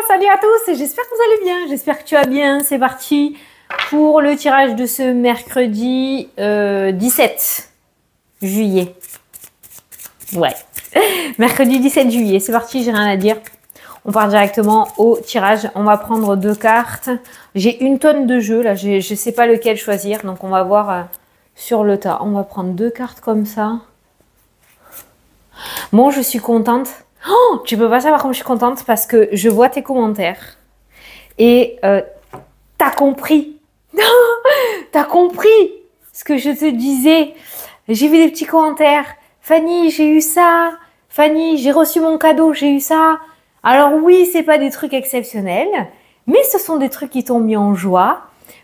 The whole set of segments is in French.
salut à tous, j'espère que vous allez bien, j'espère que tu vas bien. C'est parti pour le tirage de ce mercredi 17 juillet. Ouais, mercredi 17 juillet, c'est parti, j'ai rien à dire. On part directement au tirage, on va prendre 2 cartes. J'ai une tonne de jeux, là, je sais pas lequel choisir, donc on va voir sur le tas. On va prendre 2 cartes comme ça. Bon, je suis contente. Oh, tu peux pas savoir comment je suis contente parce que je vois tes commentaires et t'as compris. T'as compris ce que je te disais. J'ai vu des petits commentaires. Fanny, j'ai eu ça. Fanny, j'ai reçu mon cadeau, j'ai eu ça. Alors oui, c'est pas des trucs exceptionnels, mais ce sont des trucs qui t'ont mis en joie.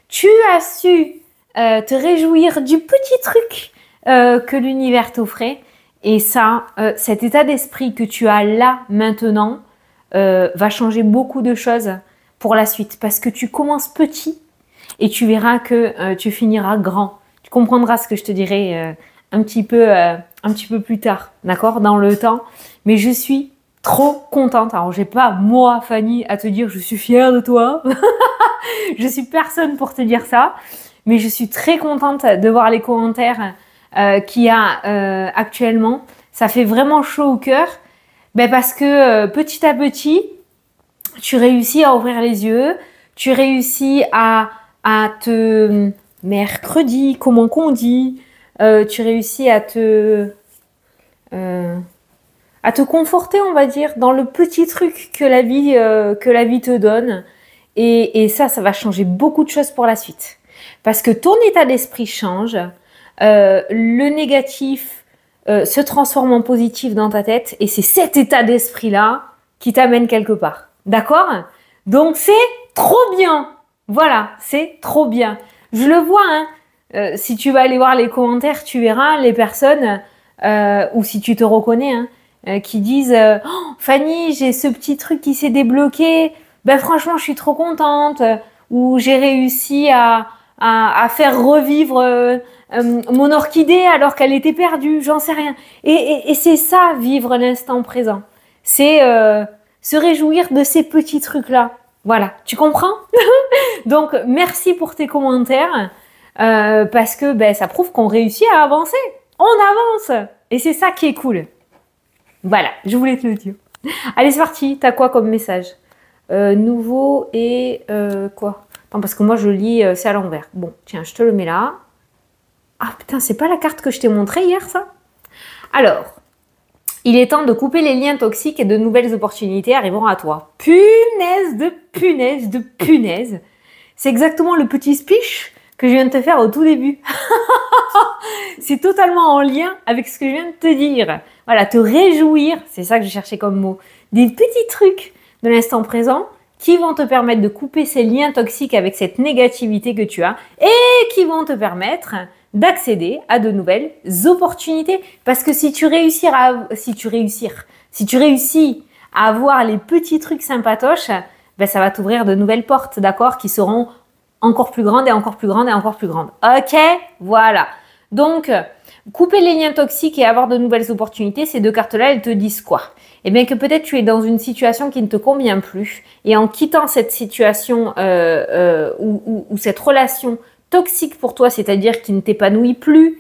Tu as su te réjouir du petit truc que l'univers t'offrait. Et ça, cet état d'esprit que tu as là, maintenant, va changer beaucoup de choses pour la suite. Parce que tu commences petit et tu verras que tu finiras grand. Tu comprendras ce que je te dirai un petit peu plus tard, d'accord, dans le temps. Mais je suis trop contente. Alors, j'ai pas, moi, Fanny, à te dire je suis fière de toi. Je suis personne pour te dire ça. Mais je suis très contente de voir les commentaires qu'il y a actuellement. Ça fait vraiment chaud au cœur, parce que petit à petit, tu réussis à ouvrir les yeux, tu réussis à te mercredi, comment qu'on dit, tu réussis à te conforter, on va dire, dans le petit truc que la vie te donne. Et ça va changer beaucoup de choses pour la suite. Parce que ton état d'esprit change. Le négatif se transforme en positif dans ta tête et c'est cet état d'esprit-là qui t'amène quelque part. D'accord? Donc, c'est trop bien. Voilà, c'est trop bien. Je le vois, hein. Si tu vas aller voir les commentaires, tu verras les personnes, ou si tu te reconnais, qui disent oh, Fanny, j'ai ce petit truc qui s'est débloqué. Franchement, je suis trop contente. Ou j'ai réussi à faire revivre mon orchidée alors qu'elle était perdue, j'en sais rien. Et c'est ça, vivre l'instant présent. C'est se réjouir de ces petits trucs-là. Voilà, tu comprends? Donc, merci pour tes commentaires parce que ça prouve qu'on réussit à avancer. On avance. Et c'est ça qui est cool. Voilà, je voulais te le dire. Allez, c'est parti. T'as quoi comme message? Nouveau et quoi? Non, parce que moi, je lis, c'est à l'envers. Bon, tiens, je te le mets là. Ah, putain, c'est pas la carte que je t'ai montrée hier, ça? Alors, il est temps de couper les liens toxiques et de nouvelles opportunités arriveront à toi. Punaise de punaise de punaise. C'est exactement le petit speech que je viens de te faire au tout début. C'est totalement en lien avec ce que je viens de te dire. Voilà, te réjouir, c'est ça que je cherchais comme mot. Des petits trucs de l'instant présent qui vont te permettre de couper ces liens toxiques avec cette négativité que tu as et qui vont te permettre d'accéder à de nouvelles opportunités. Parce que si tu réussis à avoir les petits trucs sympatoches, ça va t'ouvrir de nouvelles portes, d'accord, qui seront encore plus grandes et encore plus grandes et encore plus grandes. Ok, voilà. Donc, couper les liens toxiques et avoir de nouvelles opportunités, ces 2 cartes-là, elles te disent quoi? Eh bien que peut-être tu es dans une situation qui ne te convient plus et en quittant cette situation ou cette relation toxique pour toi, c'est-à-dire qui ne t'épanouit plus,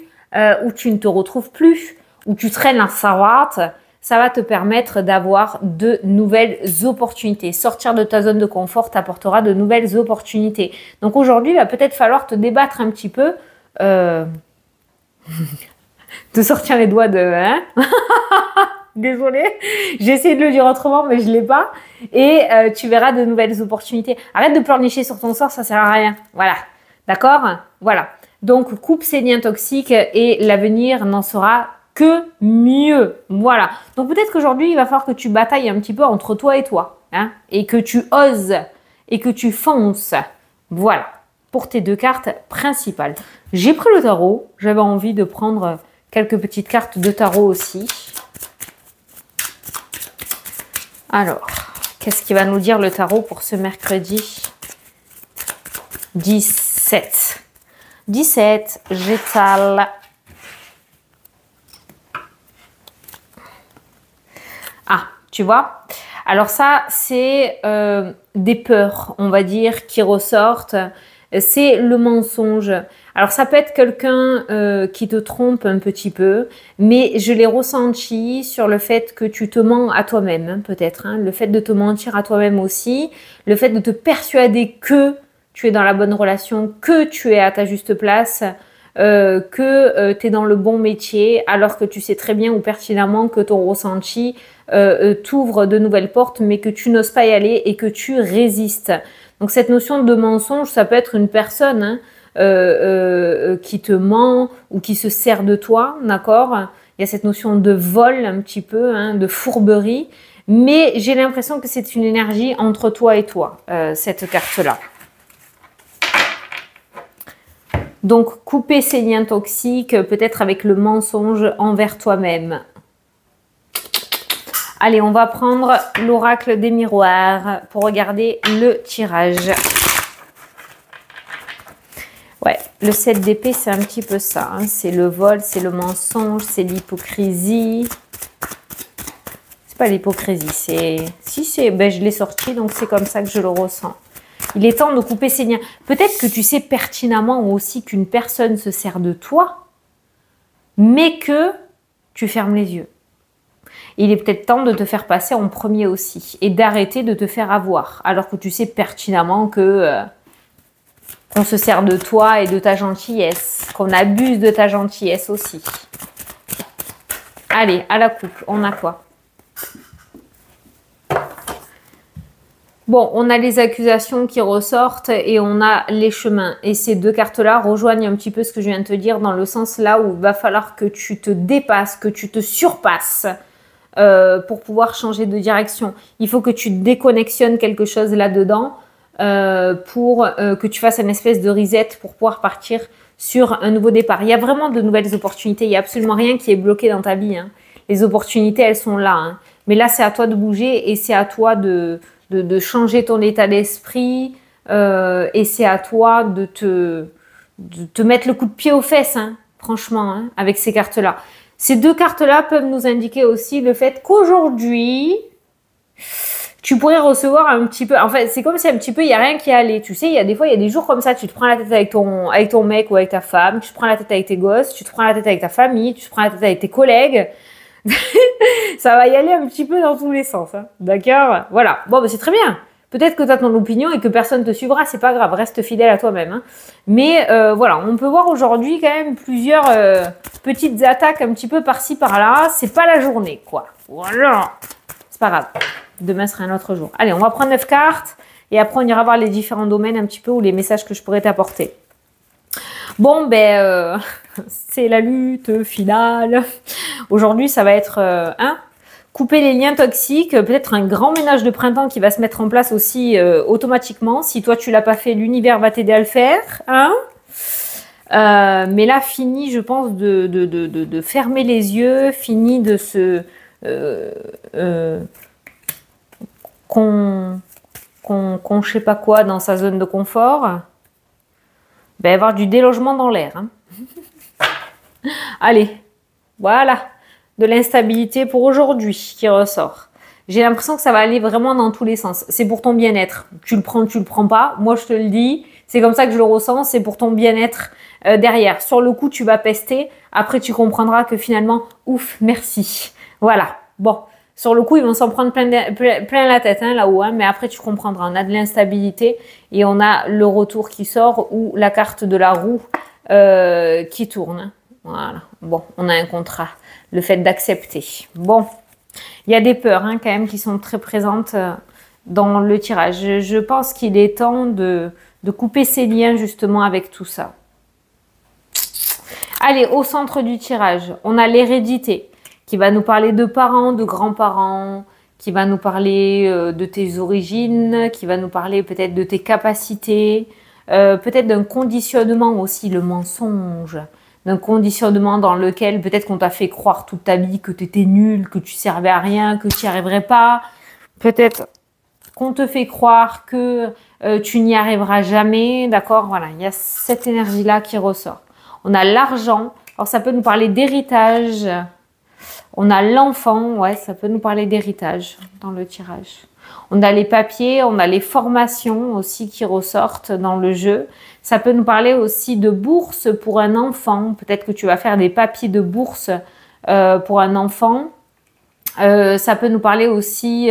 où tu ne te retrouves plus, où tu traînes la savate, ça va te permettre d'avoir de nouvelles opportunités. Sortir de ta zone de confort t'apportera de nouvelles opportunités. Donc aujourd'hui, il va peut-être falloir te débattre un petit peu, de sortir les doigts de... Hein. Désolée, j'ai essayé de le dire autrement, mais je ne l'ai pas. Et tu verras de nouvelles opportunités. Arrête de pleurnicher sur ton sort, ça ne sert à rien. Voilà, d'accord? Voilà. Donc, coupe ces liens toxiques et l'avenir n'en sera que mieux. Voilà. Donc, peut-être qu'aujourd'hui, il va falloir que tu batailles un petit peu entre toi et toi. Hein, et que tu oses et que tu fonces. Voilà, pour tes 2 cartes principales. J'ai pris le tarot. J'avais envie de prendre quelques petites cartes de tarot aussi. Alors, qu'est-ce qui va nous dire le tarot pour ce mercredi 17? 17, j'étale. Ah, tu vois? Alors ça, c'est des peurs, on va dire, qui ressortent. C'est le mensonge. Alors ça peut être quelqu'un qui te trompe un petit peu, mais je l'ai ressenti sur le fait que tu te mens à toi-même, hein, peut-être. Hein, le fait de te mentir à toi-même aussi, le fait de te persuader que tu es dans la bonne relation, que tu es à ta juste place, que tu es dans le bon métier, alors que tu sais très bien ou pertinemment que ton ressenti t'ouvre de nouvelles portes, mais que tu n'oses pas y aller et que tu résistes. Donc cette notion de mensonge, ça peut être une personne hein, qui te ment ou qui se sert de toi, d'accord? Il y a cette notion de vol un petit peu, hein, de fourberie, mais j'ai l'impression que c'est une énergie entre toi et toi, cette carte-là. Donc, couper ces liens toxiques, peut-être avec le mensonge envers toi-même. Allez, on va prendre l'oracle des miroirs pour regarder le tirage. Ouais, le 7 d'épée, c'est un petit peu ça. Hein. C'est le vol, c'est le mensonge, c'est l'hypocrisie. C'est pas l'hypocrisie, c'est... Si, c'est... Ben, je l'ai sorti, donc c'est comme ça que je le ressens. Il est temps de couper ces liens. Peut-être que tu sais pertinemment aussi qu'une personne se sert de toi, mais que tu fermes les yeux. Il est peut-être temps de te faire passer en premier aussi et d'arrêter de te faire avoir, alors que tu sais pertinemment que qu'on se sert de toi et de ta gentillesse, qu'on abuse de ta gentillesse aussi. Allez, à la coupe, on a quoi? Bon, on a les accusations qui ressortent et on a les chemins. Et ces deux cartes-là rejoignent un petit peu ce que je viens de te dire dans le sens là où il va falloir que tu te dépasses, que tu te surpasses pour pouvoir changer de direction. Il faut que tu déconnexionnes quelque chose là-dedans pour que tu fasses une espèce de reset pour pouvoir partir sur un nouveau départ. Il y a vraiment de nouvelles opportunités. Il n'y a absolument rien qui est bloqué dans ta vie. Hein. Les opportunités, elles sont là. Hein. Mais là, c'est à toi de bouger et c'est à toi de changer ton état d'esprit et c'est à toi de te mettre le coup de pied aux fesses, hein, franchement, hein, avec ces cartes-là. Ces deux cartes-là peuvent nous indiquer aussi le fait qu'aujourd'hui, tu pourrais recevoir un petit peu... En fait, c'est comme si un petit peu, il n'y a rien qui allait. Tu sais, il y a des fois, il y a des jours comme ça, tu te prends la tête avec ton mec ou avec ta femme, tu te prends la tête avec tes gosses, tu te prends la tête avec ta famille, tu te prends la tête avec tes collègues. Ça va y aller un petit peu dans tous les sens, hein. D'accord? Voilà. Bon, bah, c'est très bien. Peut-être que tu as ton opinion et que personne te suivra, c'est pas grave, reste fidèle à toi-même. Hein. Mais voilà, on peut voir aujourd'hui quand même plusieurs petites attaques un petit peu par-ci, par-là. C'est pas la journée, quoi. Voilà. C'est pas grave. Demain sera un autre jour. Allez, on va prendre 9 cartes et après on ira voir les différents domaines un petit peu ou les messages que je pourrais t'apporter. Bon, ben, c'est la lutte finale. Aujourd'hui, ça va être couper les liens toxiques, peut-être un grand ménage de printemps qui va se mettre en place aussi automatiquement. Si toi, tu l'as pas fait, l'univers va t'aider à le faire. Hein mais là, fini, je pense, de fermer les yeux, fini de se... qu'on je sais pas quoi dans sa zone de confort. Ben, avoir du délogement dans l'air. Hein. Allez, voilà, de l'instabilité pour aujourd'hui qui ressort. J'ai l'impression que ça va aller vraiment dans tous les sens. C'est pour ton bien-être. Tu le prends, tu le prends pas. Moi, je te le dis, c'est comme ça que je le ressens. C'est pour ton bien-être derrière. Sur le coup, tu vas pester. Après, tu comprendras que finalement, ouf, merci. Voilà, bon. Sur le coup, ils vont s'en prendre plein la tête hein, là-haut, hein, mais après tu comprendras. On a de l'instabilité et on a le retour qui sort ou la carte de la roue qui tourne. Voilà. Bon, on a un contrat. Le fait d'accepter. Bon, il y a des peurs hein, quand même qui sont très présentes dans le tirage. Je pense qu'il est temps de couper ces liens justement avec tout ça. Allez, au centre du tirage, on a l'hérédité. Qui va nous parler de parents, de grands-parents, qui va nous parler de tes origines, qui va nous parler peut-être de tes capacités, peut-être d'un conditionnement aussi, le mensonge, d'un conditionnement dans lequel peut-être qu'on t'a fait croire toute ta vie que tu étais nul, que tu servais à rien, que tu n'y arriverais pas, peut-être qu'on te fait croire que tu n'y arriveras jamais, d'accord? Voilà, il y a cette énergie-là qui ressort. On a l'argent, alors ça peut nous parler d'héritage. On a l'enfant, ouais, ça peut nous parler d'héritage dans le tirage. On a les papiers, on a les formations aussi qui ressortent dans le jeu. Ça peut nous parler aussi de bourse pour un enfant. Peut-être que tu vas faire des papiers de bourse pour un enfant. Ça peut nous parler aussi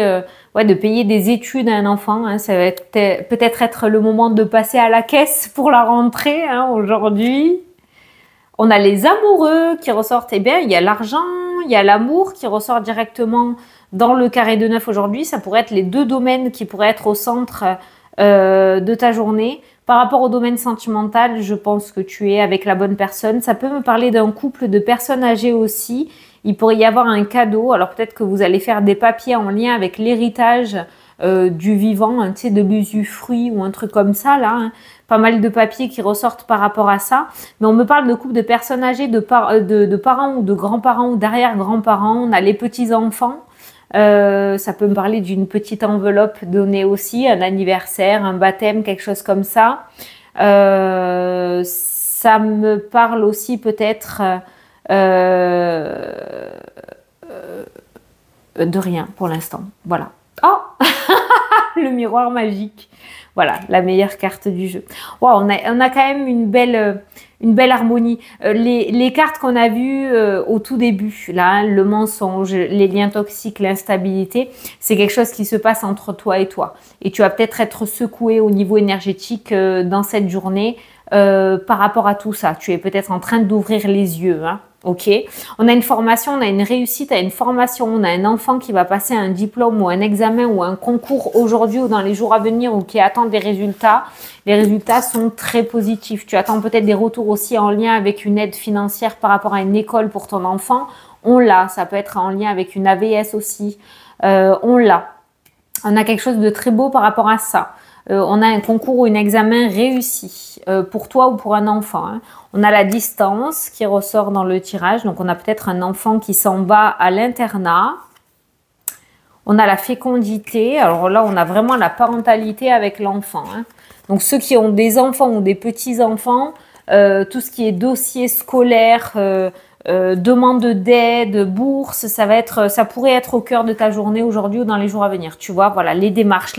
ouais, de payer des études à un enfant. Hein. Ça va peut-être être le moment de passer à la caisse pour la rentrée hein, aujourd'hui. On a les amoureux qui ressortent. Eh bien, il y a l'argent, il y a l'amour qui ressort directement dans le carré de 9 aujourd'hui. Ça pourrait être les deux domaines qui pourraient être au centre de ta journée. Par rapport au domaine sentimental, je pense que tu es avec la bonne personne. Ça peut me parler d'un couple de personnes âgées aussi. Il pourrait y avoir un cadeau. Alors peut-être que vous allez faire des papiers en lien avec l'héritage du vivant, hein, tu sais, de l'usufruit ou un truc comme ça, là. Hein. Pas mal de papiers qui ressortent par rapport à ça. Mais on me parle de couple de personnes âgées, de parents ou de grands-parents ou d'arrière-grands-parents. On a les petits-enfants. Ça peut me parler d'une petite enveloppe donnée aussi, un anniversaire, un baptême, quelque chose comme ça. Ça me parle aussi peut-être de rien pour l'instant. Voilà. Oh le miroir magique. Voilà, la meilleure carte du jeu. Wow, on a quand même une belle harmonie. Les cartes qu'on a vues au tout début, là, le mensonge, les liens toxiques, l'instabilité, c'est quelque chose qui se passe entre toi et toi. Et tu vas peut-être être secoué au niveau énergétique dans cette journée par rapport à tout ça. Tu es peut-être en train d'ouvrir les yeux, hein. Ok, on a une formation, on a une réussite à une formation, on a un enfant qui va passer un diplôme ou un examen ou un concours aujourd'hui ou dans les jours à venir ou qui attend des résultats. Les résultats sont très positifs. Tu attends peut-être des retours aussi en lien avec une aide financière par rapport à une école pour ton enfant. On l'a, ça peut être en lien avec une AVS aussi. On l'a. On a quelque chose de très beau par rapport à ça. On a un concours ou un examen réussi pour toi ou pour un enfant. Hein. On a la distance qui ressort dans le tirage. Donc, on a peut-être un enfant qui s'en va à l'internat. On a la fécondité. Alors là, on a vraiment la parentalité avec l'enfant. Hein. Donc, ceux qui ont des enfants ou des petits-enfants, tout ce qui est dossier scolaire, demande d'aide, bourse, ça pourrait être au cœur de ta journée aujourd'hui ou dans les jours à venir. Tu vois, voilà, les démarches.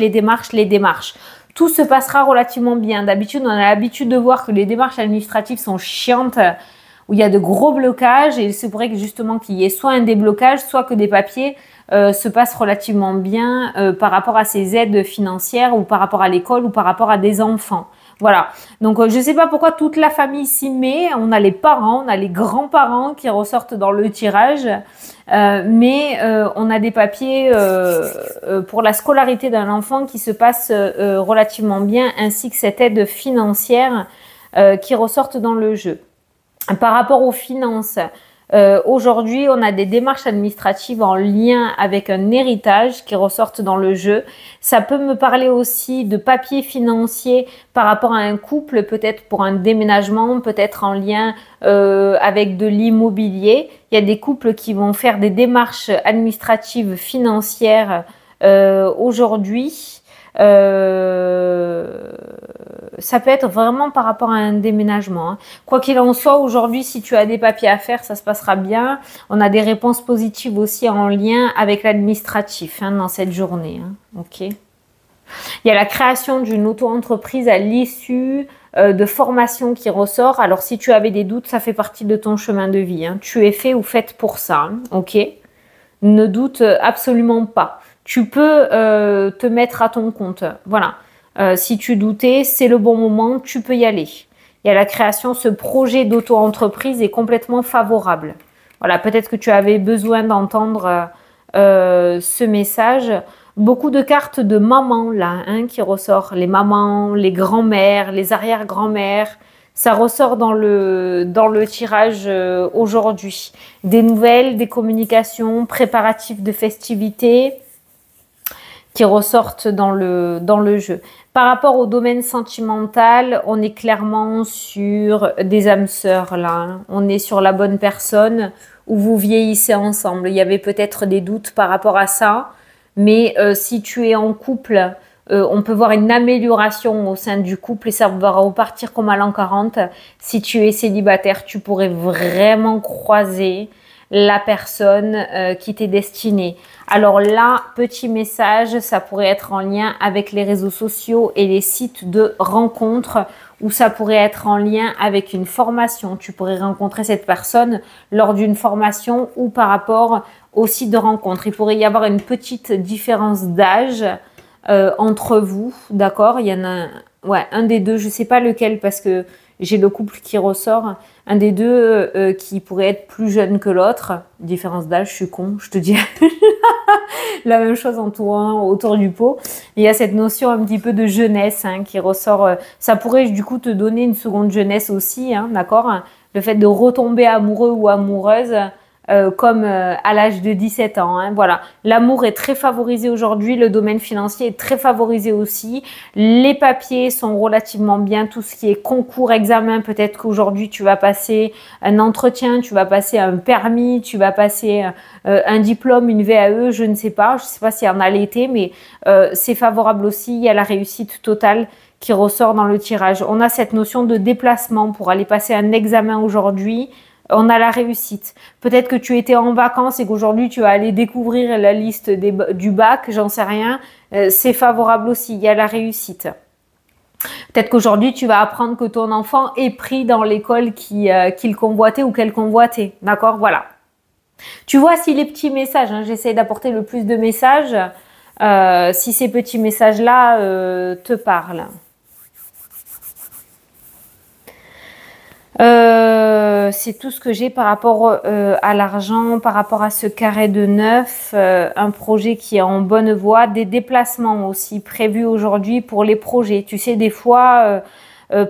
Tout se passera relativement bien. D'habitude, on a l'habitude de voir que les démarches administratives sont chiantes, où il y a de gros blocages et c'est vrai que justement qu'il y ait soit un déblocage, soit que des papiers se passent relativement bien par rapport à ces aides financières ou par rapport à l'école ou par rapport à des enfants. Voilà. Donc, je ne sais pas pourquoi toute la famille s'y met. On a les parents, on a les grands-parents qui ressortent dans le tirage. Mais on a des papiers pour la scolarité d'un enfant qui se passe relativement bien, ainsi que cette aide financière qui ressortent dans le jeu. Par rapport aux finances, aujourd'hui, on a des démarches administratives en lien avec un héritage qui ressortent dans le jeu. Ça peut me parler aussi de papiers financiers par rapport à un couple, peut-être pour un déménagement, peut-être en lien avec de l'immobilier. Il y a des couples qui vont faire des démarches administratives financières aujourd'hui. Ça peut être vraiment par rapport à un déménagement. Hein. Quoi qu'il en soit, aujourd'hui, si tu as des papiers à faire, ça se passera bien. On a des réponses positives aussi en lien avec l'administratif hein, dans cette journée. Hein. Ok. Il y a la création d'une auto-entreprise à l'issue de formation qui ressort. Alors, si tu avais des doutes, ça fait partie de ton chemin de vie. Hein. Tu es fait ou faite pour ça. Hein. Ok. Ne doute absolument pas. Tu peux te mettre à ton compte. Voilà. Si tu doutais, c'est le bon moment, tu peux y aller. Il y a la création, ce projet d'auto-entreprise est complètement favorable. Voilà, peut-être que tu avais besoin d'entendre ce message. Beaucoup de cartes de maman là, hein, qui ressort. Les mamans, les grands-mères, les arrière-grand-mères. Ça ressort dans le tirage aujourd'hui. Des nouvelles, des communications, préparatifs de festivités qui ressortent dans le jeu. Par rapport au domaine sentimental, on est clairement sur des âmes sœurs là. Hein. On est sur la bonne personne où vous vieillissez ensemble. Il y avait peut-être des doutes par rapport à ça, mais si tu es en couple, on peut voir une amélioration au sein du couple et ça va repartir comme à l'an 40. Si tu es célibataire, tu pourrais vraiment croiser la personne qui t'est destinée. Alors là, petit message, ça pourrait être en lien avec les réseaux sociaux et les sites de rencontres, ou ça pourrait être en lien avec une formation. Tu pourrais rencontrer cette personne lors d'une formation ou par rapport au site de rencontre. Il pourrait y avoir une petite différence d'âge entre vous, d'accord? Il y en a un des deux, je ne sais pas lequel parce que j'ai le couple qui ressort. Un des deux qui pourrait être plus jeune que l'autre. Différence d'âge, je suis con, je te dis la même chose en tournant autour du pot. Il y a cette notion un petit peu de jeunesse qui ressort. Ça pourrait du coup te donner une seconde jeunesse aussi, d'accord? Le fait de retomber amoureux ou amoureuse comme à l'âge de 17 ans. Voilà. L'amour est très favorisé aujourd'hui, le domaine financier est très favorisé aussi. Les papiers sont relativement bien, tout ce qui est concours, examen, peut-être qu'aujourd'hui tu vas passer un entretien, tu vas passer un permis, tu vas passer un diplôme, une VAE, je ne sais pas s'il y en a l'été, mais c'est favorable aussi, il y a la réussite totale qui ressort dans le tirage. On a cette notion de déplacement pour aller passer un examen aujourd'hui. On a la réussite. Peut-être que tu étais en vacances et qu'aujourd'hui tu vas aller découvrir la liste du bac, j'en sais rien. C'est favorable aussi, il y a la réussite. Peut-être qu'aujourd'hui tu vas apprendre que ton enfant est pris dans l'école qu'il convoitait ou qu'elle convoitait. D'accord? Voilà. Tu vois si les petits messages, j'essaie d'apporter le plus de messages, si ces petits messages-là te parlent. C'est tout ce que j'ai par rapport à l'argent, par rapport à ce carré de 9, un projet qui est en bonne voie, des déplacements aussi prévus aujourd'hui pour les projets. Tu sais, des fois,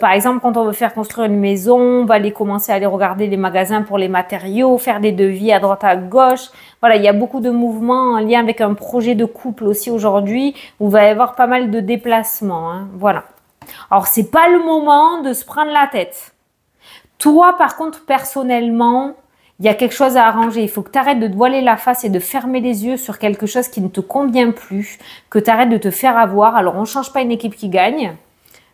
par exemple, quand on veut faire construire une maison, on va commencer à aller regarder les magasins pour les matériaux, faire des devis à droite à gauche. Voilà, il y a beaucoup de mouvements en lien avec un projet de couple aussi aujourd'hui, où il va y avoir pas mal de déplacements. Voilà. Alors, c'est pas le moment de se prendre la tête. Toi, par contre, personnellement, il y a quelque chose à arranger. Il faut que tu arrêtes de te voiler la face et de fermer les yeux sur quelque chose qui ne te convient plus, que tu arrêtes de te faire avoir. Alors, on ne change pas une équipe qui gagne.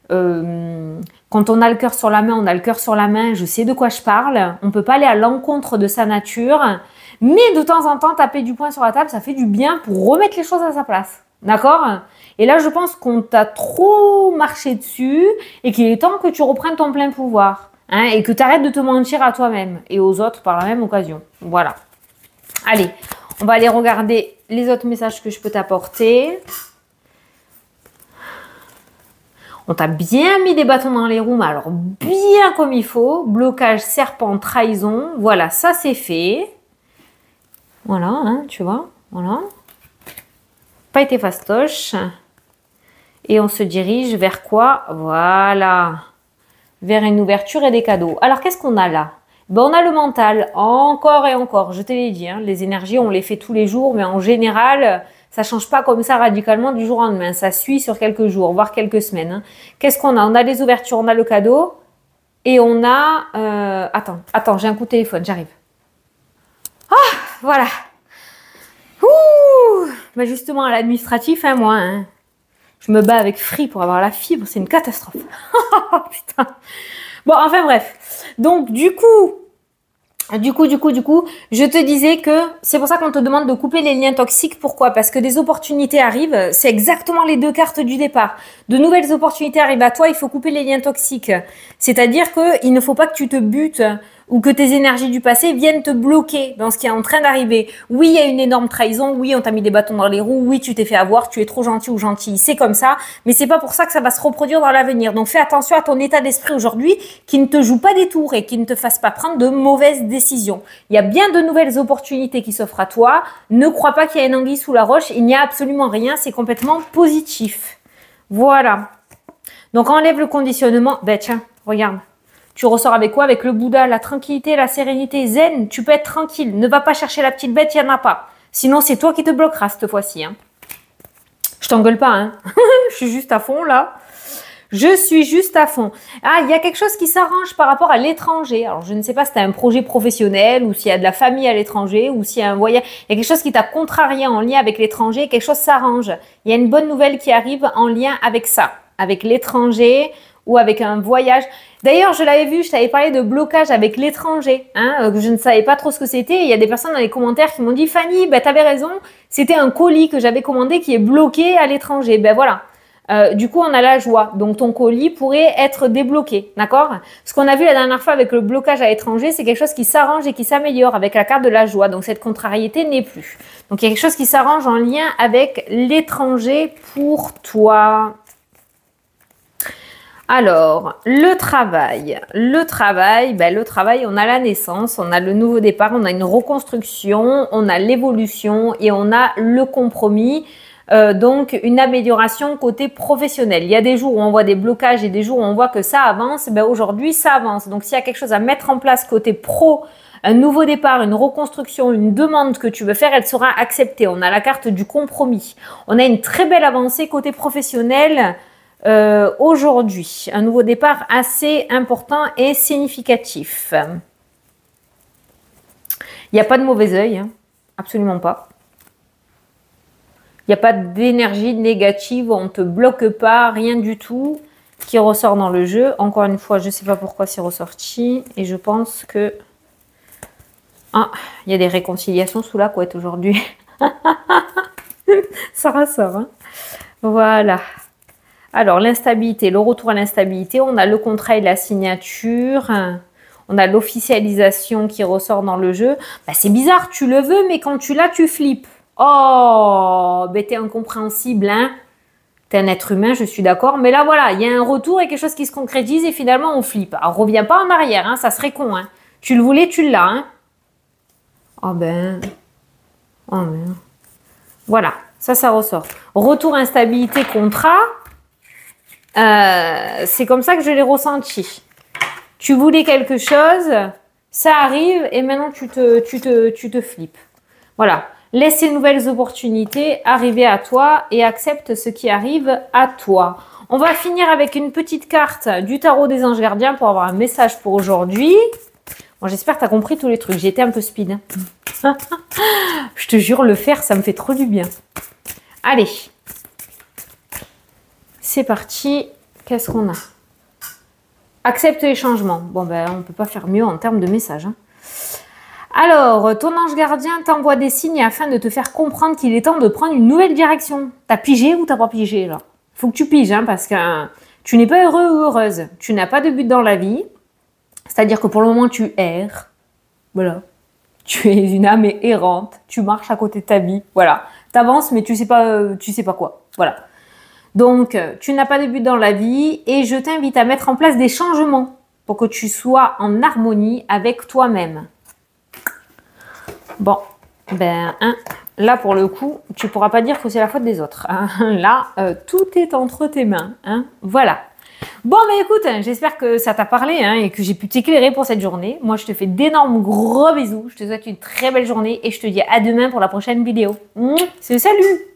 Quand on a le cœur sur la main, on a le cœur sur la main. Je sais de quoi je parle. On ne peut pas aller à l'encontre de sa nature. Mais de temps en temps, taper du poing sur la table, ça fait du bien pour remettre les choses à sa place. D'accord? Et là, je pense qu'on t'a trop marché dessus et qu'il est temps que tu reprennes ton plein pouvoir. Et que tu arrêtes de te mentir à toi-même et aux autres par la même occasion. Voilà. Allez, on va aller regarder les autres messages que je peux t'apporter. On t'a bien mis des bâtons dans les roues, mais alors bien comme il faut. Blocage, serpent, trahison. Voilà, ça c'est fait. Voilà, tu vois. Voilà. Pas été fastoche. Et on se dirige vers quoi? Voilà. Vers une ouverture et des cadeaux. Alors, qu'est-ce qu'on a là? On a le mental, encore et encore. Je te l'ai dit, les énergies, on les fait tous les jours, mais en général, ça ne change pas comme ça radicalement du jour au lendemain. Ça suit sur quelques jours, voire quelques semaines. Qu'est-ce qu'on a? On a les ouvertures, on a le cadeau, et on a... Attends, j'ai un coup de téléphone, j'arrive. Ah, voilà. Ouh, justement, à l'administratif, moi... Je me bats avec Free pour avoir la fibre, c'est une catastrophe. Putain. Bon, enfin bref. Donc, du coup, je te disais que c'est pour ça qu'on te demande de couper les liens toxiques. Pourquoi? Parce que des opportunités arrivent. C'est exactement les deux cartes du départ. De nouvelles opportunités arrivent à toi. Il faut couper les liens toxiques. C'est-à-dire qu'il ne faut pas que tu te butes ou que tes énergies du passé viennent te bloquer dans ce qui est en train d'arriver. Oui, il y a une énorme trahison. Oui, on t'a mis des bâtons dans les roues. Oui, tu t'es fait avoir. Tu es trop gentil ou gentille. C'est comme ça. Mais c'est pas pour ça que ça va se reproduire dans l'avenir. Donc, fais attention à ton état d'esprit aujourd'hui qui ne te joue pas des tours et qui ne te fasse pas prendre de mauvaises décisions. Il y a bien de nouvelles opportunités qui s'offrent à toi. Ne crois pas qu'il y a une anguille sous la roche. Il n'y a absolument rien. C'est complètement positif. Voilà. Donc, enlève le conditionnement. Ben, tiens, regarde. Tu ressors avec quoi? Avec le Bouddha, la tranquillité, la sérénité, zen. Tu peux être tranquille. Ne va pas chercher la petite bête, il n'y en a pas. Sinon, c'est toi qui te bloqueras cette fois-ci. Je t'engueule pas. Je suis juste à fond là. Je suis juste à fond. Ah, il y a quelque chose qui s'arrange par rapport à l'étranger. Alors, je ne sais pas si tu as un projet professionnel ou s'il y a de la famille à l'étranger ou s'il y a un voyage. Il y a quelque chose qui t'a contrarié en lien avec l'étranger. Quelque chose s'arrange. Il y a une bonne nouvelle qui arrive en lien avec ça, avec l'étranger ou avec un voyage. D'ailleurs, je l'avais vu, je t'avais parlé de blocage avec l'étranger, hein, que je ne savais pas trop ce que c'était. Il y a des personnes dans les commentaires qui m'ont dit « Fanny, ben, tu avais raison, c'était un colis que j'avais commandé qui est bloqué à l'étranger. » Ben voilà. Du coup, on a la joie. Donc, ton colis pourrait être débloqué, d'accord? Ce qu'on a vu la dernière fois avec le blocage à l'étranger, c'est quelque chose qui s'arrange et qui s'améliore avec la carte de la joie. Donc, cette contrariété n'est plus. Donc, il y a quelque chose qui s'arrange en lien avec l'étranger pour toi. Alors, le travail. Le travail, on a la naissance, on a le nouveau départ, on a une reconstruction, on a l'évolution et on a le compromis. Donc, une amélioration côté professionnel. Il y a des jours où on voit des blocages et des jours où on voit que ça avance. Ben, aujourd'hui, ça avance. Donc, s'il y a quelque chose à mettre en place côté pro, un nouveau départ, une reconstruction, une demande que tu veux faire, elle sera acceptée. On a la carte du compromis. On a une très belle avancée côté professionnel aujourd'hui. Un nouveau départ assez important et significatif. Il n'y a pas de mauvais œil, hein. Absolument pas. Il n'y a pas d'énergie négative, on ne te bloque pas, rien du tout qui ressort dans le jeu. Encore une fois, je ne sais pas pourquoi c'est ressorti. Et je pense que... Ah, il y a des réconciliations sous la couette aujourd'hui. Ça ressort, hein. Voilà. Alors, l'instabilité, le retour à l'instabilité. On a le contrat et la signature. On a l'officialisation qui ressort dans le jeu. Bah, c'est bizarre, tu le veux, mais quand tu l'as, tu flippes. Oh, ben t'es incompréhensible, hein. T'es un être humain, je suis d'accord. Mais là, voilà, il y a un retour et quelque chose qui se concrétise et finalement, on flippe. Alors, reviens pas en arrière, hein, ça serait con, hein. Tu le voulais, tu l'as, hein. Oh ben. Oh ben. Voilà, ça ressort. Retour, instabilité, contrat. C'est comme ça que je l'ai ressenti. Tu voulais quelque chose, ça arrive et maintenant, tu te flippes. Voilà. Laisse ces nouvelles opportunités arriver à toi et accepte ce qui arrive à toi. On va finir avec une petite carte du tarot des anges gardiens pour avoir un message pour aujourd'hui. Bon, j'espère que tu as compris tous les trucs. J'ai été un peu speed, hein. Je te jure, le faire, ça me fait trop du bien. Allez. C'est parti. Qu'est-ce qu'on a? Accepte les changements. Bon, ben, on ne peut pas faire mieux en termes de message, hein. Alors, ton ange gardien t'envoie des signes afin de te faire comprendre qu'il est temps de prendre une nouvelle direction. T'as pigé ou t'as pas pigé, là? Faut que tu piges, hein, parce que tu n'es pas heureux ou heureuse. Tu n'as pas de but dans la vie. C'est-à-dire que pour le moment, tu erres. Voilà. Tu es une âme errante. Tu marches à côté de ta vie. Voilà. T'avances, mais tu sais pas quoi. Voilà. Donc, tu n'as pas de but dans la vie et je t'invite à mettre en place des changements pour que tu sois en harmonie avec toi-même. Bon, ben, hein, là, pour le coup, tu ne pourras pas dire que c'est la faute des autres, hein. Là, tout est entre tes mains, hein. Voilà. Bon, mais écoute, j'espère que ça t'a parlé, hein, et que j'ai pu t'éclairer pour cette journée. Moi, je te fais d'énormes gros bisous. Je te souhaite une très belle journée et je te dis à demain pour la prochaine vidéo. Salut!